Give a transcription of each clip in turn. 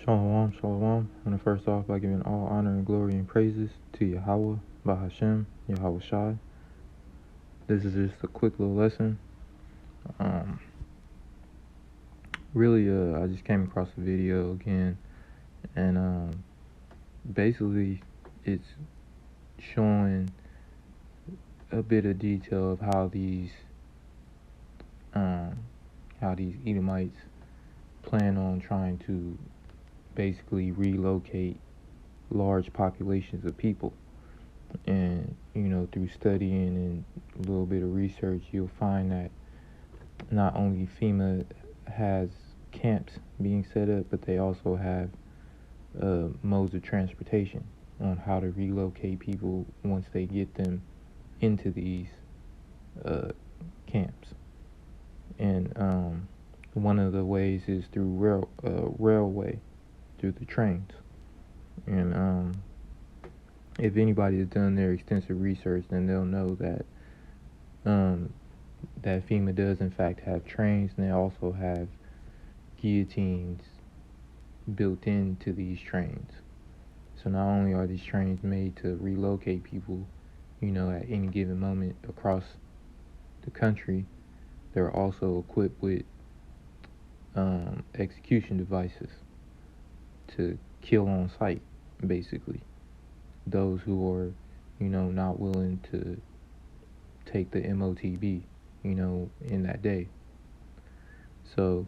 Shalom, shalom. I want to first off by giving all honor and glory and praises to Yahweh, Bahashem, Yahweh Shai. This is just a quick little lesson. Um, I just came across a video again, and basically, it's showing a bit of detail of um, how these Edomites plan on trying to basically relocate large populations of people. And through studying and a little bit of research, you'll find that not only FEMA has camps being set up, but they also have modes of transportation on how to relocate people once they get them into these uh, camps. And one of the ways is through railway, through the trains. And if anybody has done their extensive research, then they'll know that um, that FEMA does in fact have trains, and they also have guillotines built into these trains. So not only are these trains made to relocate people, at any given moment across the country, they're also equipped with execution devices to kill on sight, basically. Those who are, not willing to take the MOTB, in that day. So,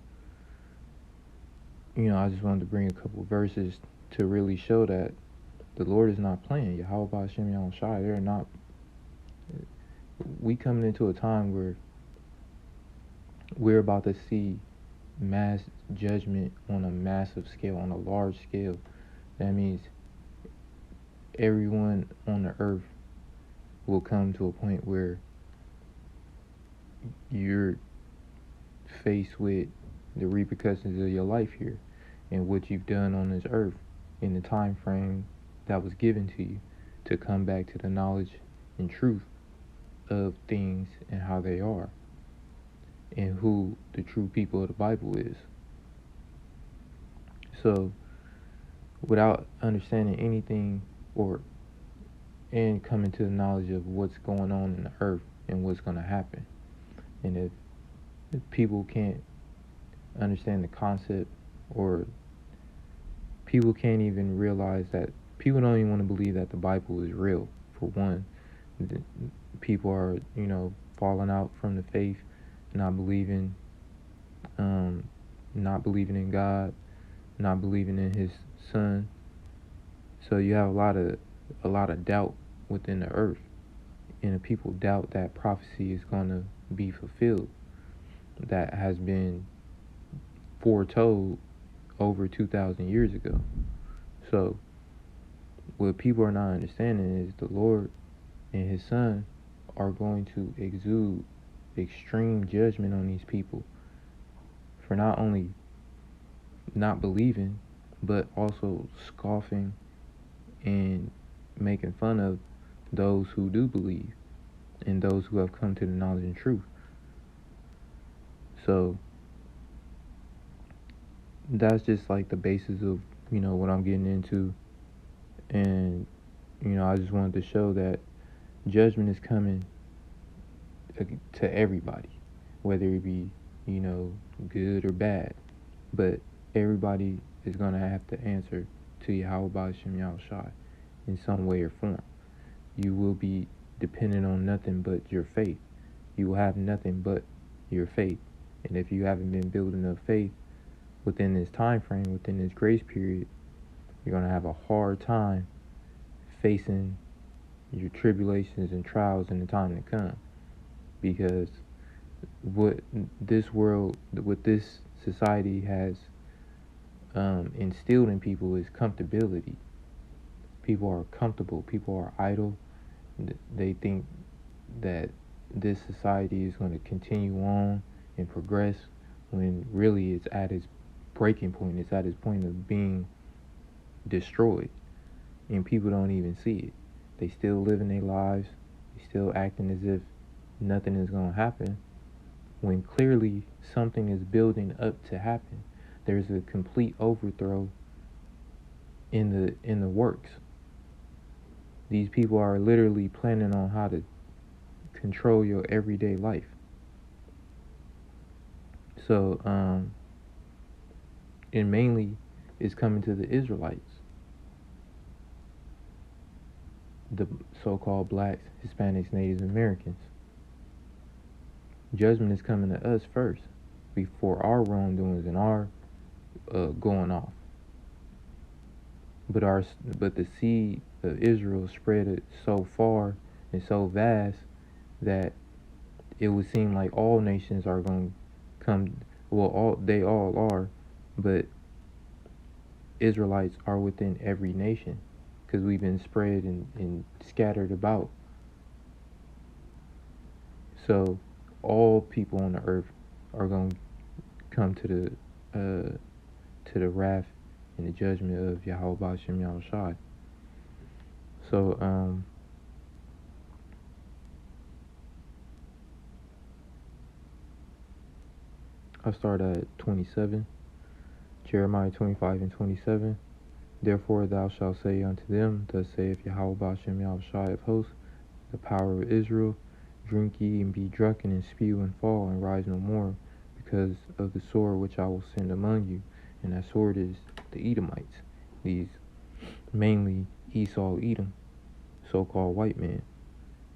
I just wanted to bring a couple verses to really show that the Lord is not playing. Yahweh Ba'ashem Yahweh Shai, they're not. We coming into a time where we're about to see mass judgment on a massive scale, on a large scale. That means everyone on the earth will come to a point where you're faced with the repercussions of your life here and what you've done on this earth in the time frame that was given to you to come back to the knowledge and truth of things and how they are and who the true people of the Bible is. So without understanding anything and coming to the knowledge of what's going on in the earth and what's going to happen, and if people can't understand the concept, or people can't even realize that, people don't even want to believe that the Bible is real. For one, people are falling out from the faith, not believing in God, not believing in His Son. So you have a lot of doubt within the earth, and if people doubt that prophecy is going to be fulfilled, that has been foretold over 2,000 years ago. So what people are not understanding is the Lord and His Son are going to exude extreme judgment on these people for not only not believing, but also scoffing and making fun of those who do believe and those who have come to the knowledge and truth. So that's just like the basis of what I'm getting into. And I just wanted to show that judgment is coming to everybody, whether it be good or bad, but everybody is going to have to answer to Yahweh Ba'ashem Yahweh Shai in some way or form. You will be dependent on nothing but your faith. You will have nothing but your faith. And if you haven't been building up faith within this time frame, within this grace period, you're going to have a hard time facing your tribulations and trials in the time to come. Because what this society has instilled in people is comfortability. People are comfortable. People are idle. They think that this society is going to continue on and progress when really it's at its breaking point. It's at its point of being destroyed. And people don't even see it. They still living their lives. They still acting as if nothing is going to happen, when clearly something is building up to happen. There's a complete overthrow in the works. These people are literally planning on how to control your everyday life. So, and mainly it's coming to the Israelites, the so-called blacks, Hispanics, Native Americans. Judgment is coming to us first, before our wrongdoings and our going off. But the seed of Israel spread it so far and so vast that it would seem like all nations are going to come. Well, they all are, but Israelites are within every nation because we've been spread and scattered about. So all people on the earth are going to come to the wrath and the judgment of Yahweh Ba'Shem Yahushai. So I start at 27, Jeremiah 25 and 27. Therefore thou shalt say unto them, Thus saith Yahweh Ba'Shem Yahushai of hosts, the power of Israel, drink ye and be drunken and spew and fall and rise no more, because of the sword which I will send among you. And that sword is the Edomites, these mainly Esau Edom, so-called white men.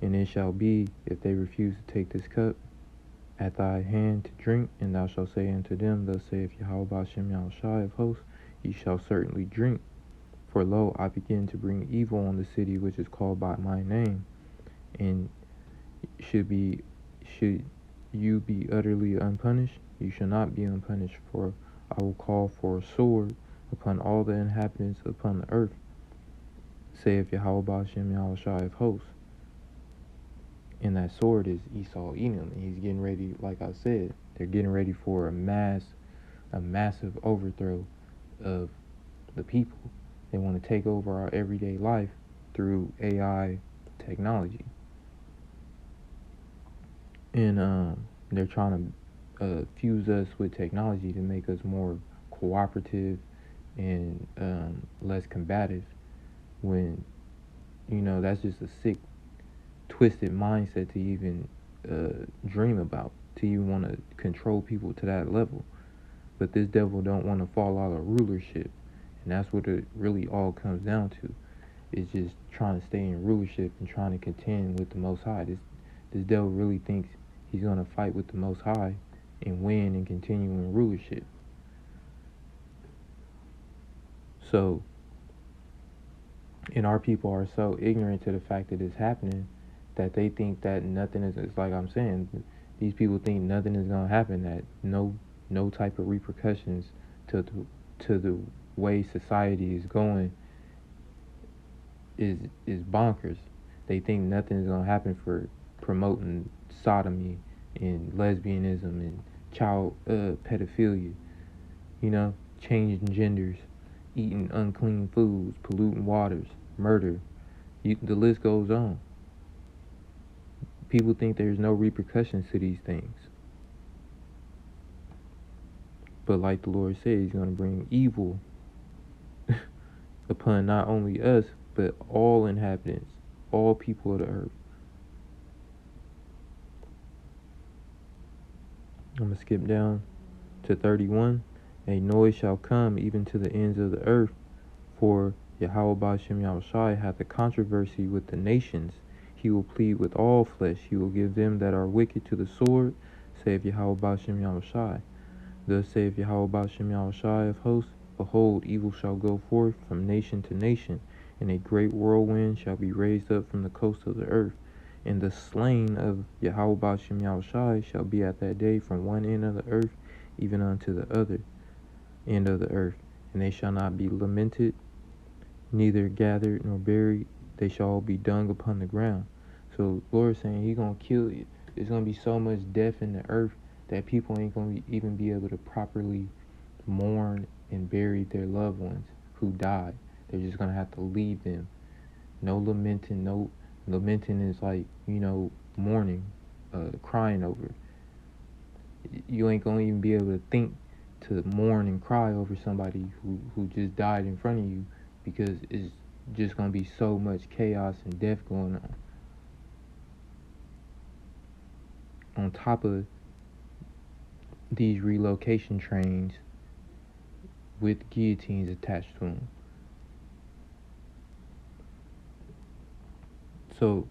And it shall be, if they refuse to take this cup at thy hand to drink, and thou shalt say unto them, Thus saith Yahweh Ba'Shem Yahushai of hosts, ye shall certainly drink. For lo, I begin to bring evil on the city which is called by my name, and should you be utterly unpunished? You shall not be unpunished, for I will call for a sword upon all the inhabitants upon the earth, saith Yahweh Ba'Shem Yahushai of hosts. And that sword is Esau Edom, and he's getting ready, like I said, they're getting ready for a massive overthrow of the people. They want to take over our everyday life through AI technology. And they're trying to fuse us with technology to make us more cooperative and less combative, when, that's just a sick, twisted mindset to even dream about, to even want to control people to that level. But this devil don't want to fall out of rulership, and that's what it really all comes down to. It's just trying to stay in rulership and trying to contend with the Most High. This devil really thinks he's going to fight with the Most High and win and continue in rulership. So, and our people are so ignorant to the fact that it's happening that they think that nothing is, it's like I'm saying, these people think nothing is going to happen, that no type of repercussions to the way society is going is bonkers. They think nothing is going to happen for promoting sodomy and lesbianism and child pedophilia, changing genders, eating unclean foods, polluting waters, murder. The list goes on. People think there's no repercussions to these things. But like the Lord said, he's going to bring evil upon not only us, but all inhabitants, all people of the earth. I'm going to skip down to 31. A noise shall come even to the ends of the earth, for Yahweh Ba'Shem Yahushai hath a controversy with the nations. He will plead with all flesh. He will give them that are wicked to the sword, saith Yahweh Ba'Shem Yahushai. Thus saith Yahweh Ba'Shem Yahushai of hosts, Behold, evil shall go forth from nation to nation, and a great whirlwind shall be raised up from the coast of the earth. And the slain of Yahweh Ba'Shem Yahushai shall be at that day from one end of the earth even unto the other end of the earth. And they shall not be lamented, neither gathered nor buried. They shall all be dung upon the ground. So the Lord is saying he's going to kill you. There's going to be so much death in the earth that people ain't going to even be able to properly mourn and bury their loved ones who died. They're just going to have to leave them. No lamenting. No lamenting is like, mourning, crying over. You ain't going to even be able to think to mourn and cry over somebody who just died in front of you because it's just going to be so much chaos and death going on. On top of these relocation trains with guillotines attached to them. So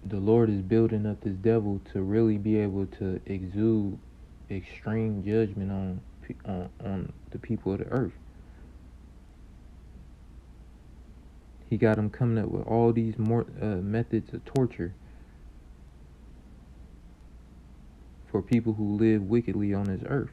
the Lord is building up this devil to really be able to exude extreme judgment on the people of the earth. He got them coming up with all these more methods of torture for people who live wickedly on this earth.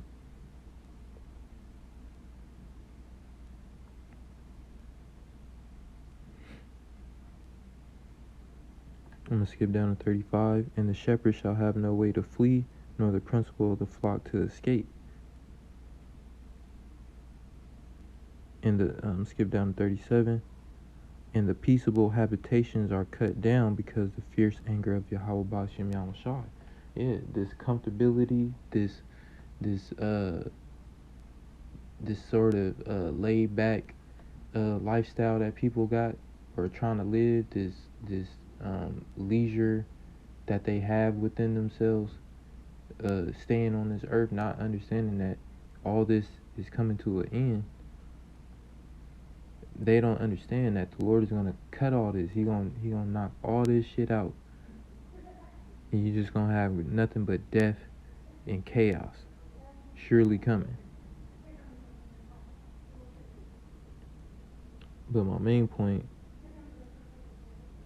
I'm going to skip down to 35. And the shepherd shall have no way to flee, nor the principal of the flock to escape. And skip down to 37. And the peaceable habitations are cut down because the fierce anger of Yahweh Ba'ashem Yahushua. Yeah, this comfortability, this sort of laid back lifestyle that people got or trying to live, this leisure that they have within themselves, staying on this earth, not understanding that all this is coming to an end. They don't understand that the Lord is gonna cut all this. He gonna knock all this shit out, and you're just gonna have nothing but death and chaos surely coming. But my main point,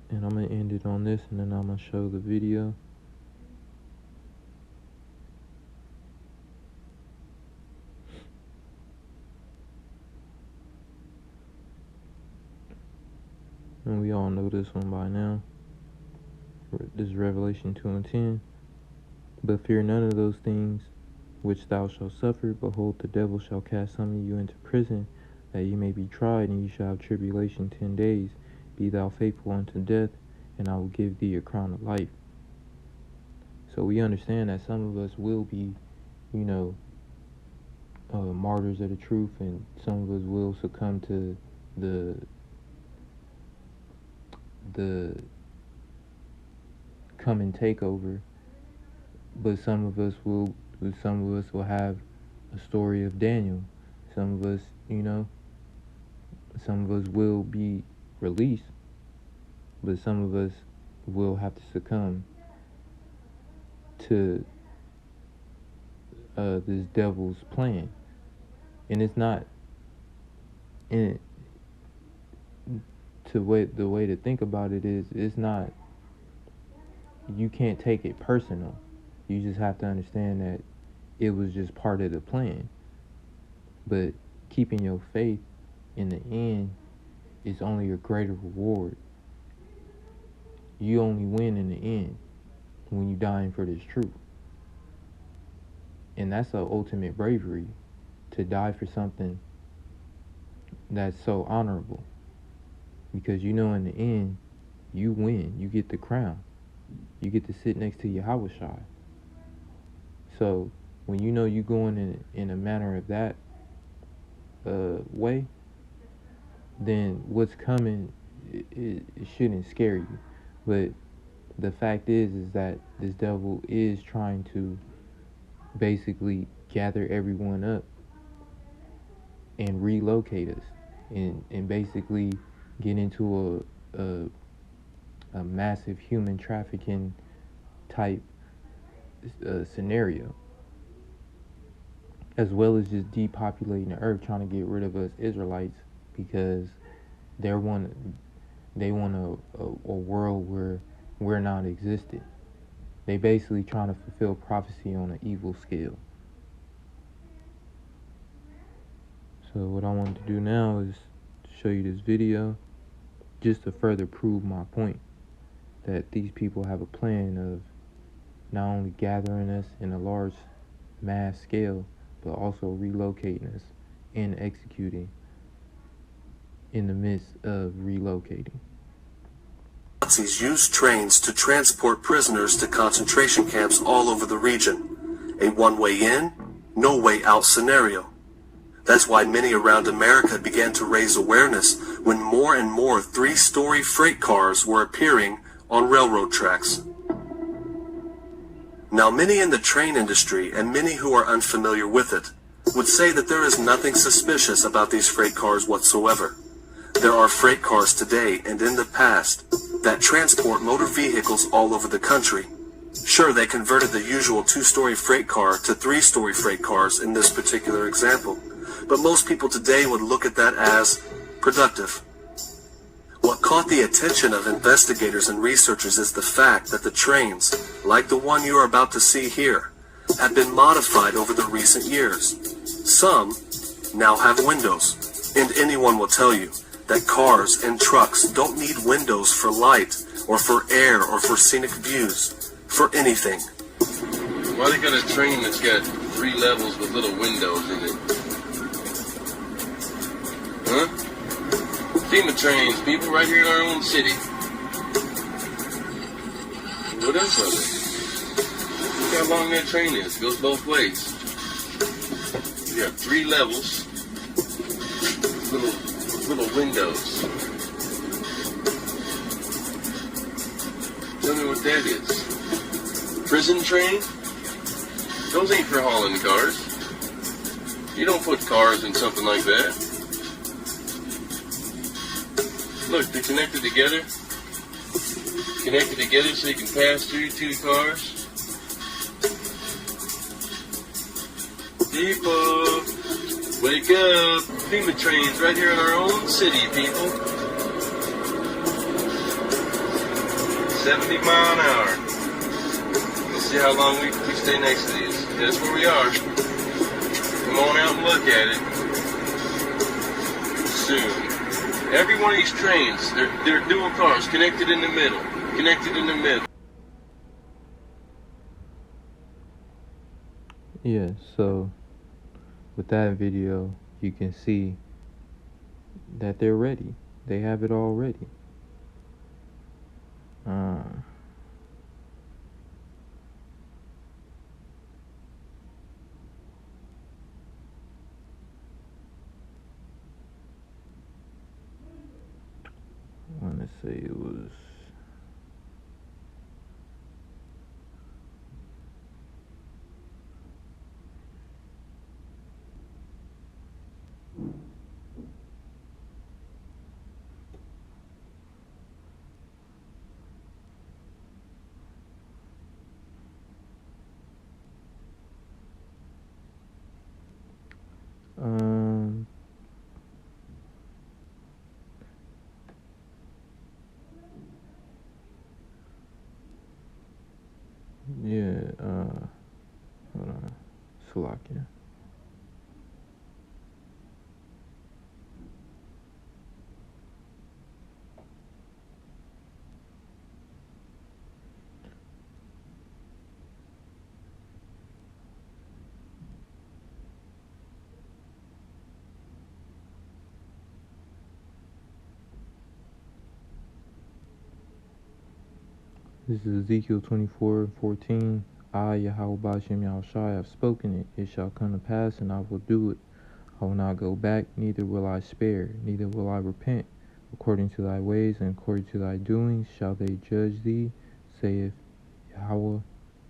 and I'm gonna end it on this, and then I'm gonna show the video. And we all know this one by now. This is Revelation 2:10. But fear none of those things which thou shalt suffer. Behold, the devil shall cast some of you into prison, that ye may be tried, and ye shall have tribulation 10 days. Be thou faithful unto death, and I will give thee a crown of life. So we understand that some of us will be, martyrs of the truth, and some of us will succumb to the come and take over. But some of us will have a story of Daniel. Some of us, some of us will be released, but some of us will have to succumb to this devil's plan. And it's not the way to think about it is, it's not, you can't take it personal. You just have to understand that it was just part of the plan. But keeping your faith in the end is only a greater reward. You only win in the end when you're dying for this truth. And that's the ultimate bravery, to die for something that's so honorable. Because in the end, you win. You get the crown. You get to sit next to Yahushua. So when you're going in a manner of that way, then what's coming, it shouldn't scare you. But the fact is that this devil is trying to basically gather everyone up and relocate us, and basically get into a massive human trafficking type scenario, as well as just depopulating the earth, trying to get rid of us Israelites, because they want a world where we're not existed. They basically trying to fulfill prophecy on an evil scale. So what I wanted to do now is show you this video just to further prove my point, that these people have a plan of not only gathering us in a large mass scale, but also relocating us and executing in the midst of relocating. Nazis used trains to transport prisoners to concentration camps all over the region. A one-way in, no way out scenario. That's why many around America began to raise awareness when more and more three-story freight cars were appearing on railroad tracks. Now, many in the train industry and many who are unfamiliar with it would say that there is nothing suspicious about these freight cars whatsoever. There are freight cars today and in the past that transport motor vehicles all over the country. Sure, they converted the usual two-story freight car to three-story freight cars in this particular example, but most people today would look at that as productive. What caught the attention of investigators and researchers is the fact that the trains, like the one you are about to see here, have been modified over the recent years. Some now have windows, and anyone will tell you that cars and trucks don't need windows for light or for air or for scenic views, for anything. Why they got a train that's got 3 levels with little windows in it? Huh? FEMA trains, people, right here in our own city. What else are they? Look how long that train is. It goes both ways. You got 3 levels, little windows. Tell me what that is. Prison train? Those ain't for hauling cars. You don't put cars in something like that. Look, they're connected together. Connected together so you can pass through 2 cars. People, wake up. FEMA trains right here in our own city, people. 70 mile an hour. Let's see how long we stay next to these. Yeah, that's where we are. Come on out and look at it. Soon. Every one of these trains, they're dual cars connected in the middle. Connected in the middle. Yeah, so with that video, you can see that they're ready. They have it all ready. I want to say it was hold on, Slovakia. This is Ezekiel 24:14. I, Yahweh Bashem Yahushai, have spoken it. It shall come to pass, and I will do it. I will not go back, neither will I spare, neither will I repent. According to thy ways and according to thy doings shall they judge thee, saith Yahweh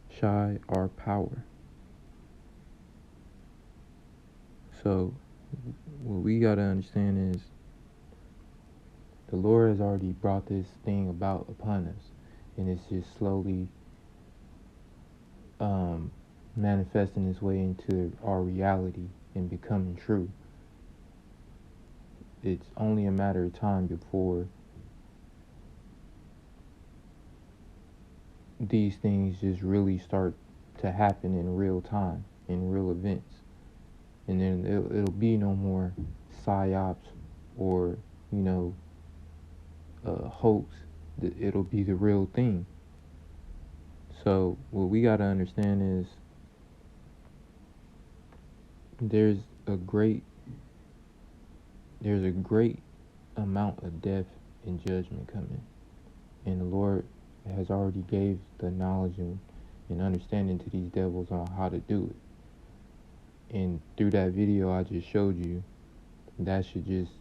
Shai, our power. So, what we got to understand is the Lord has already brought this thing about upon us, and it's just slowly manifesting its way into our reality and becoming true. It's only a matter of time before these things just really start to happen in real time, in real events. And then it'll be no more psyops or, hoax. It'll be the real thing. So what we got to understand is there's a great amount of death and judgment coming, and the Lord has already gave the knowledge and understanding to these devils on how to do it. And through that video I just showed you, that should just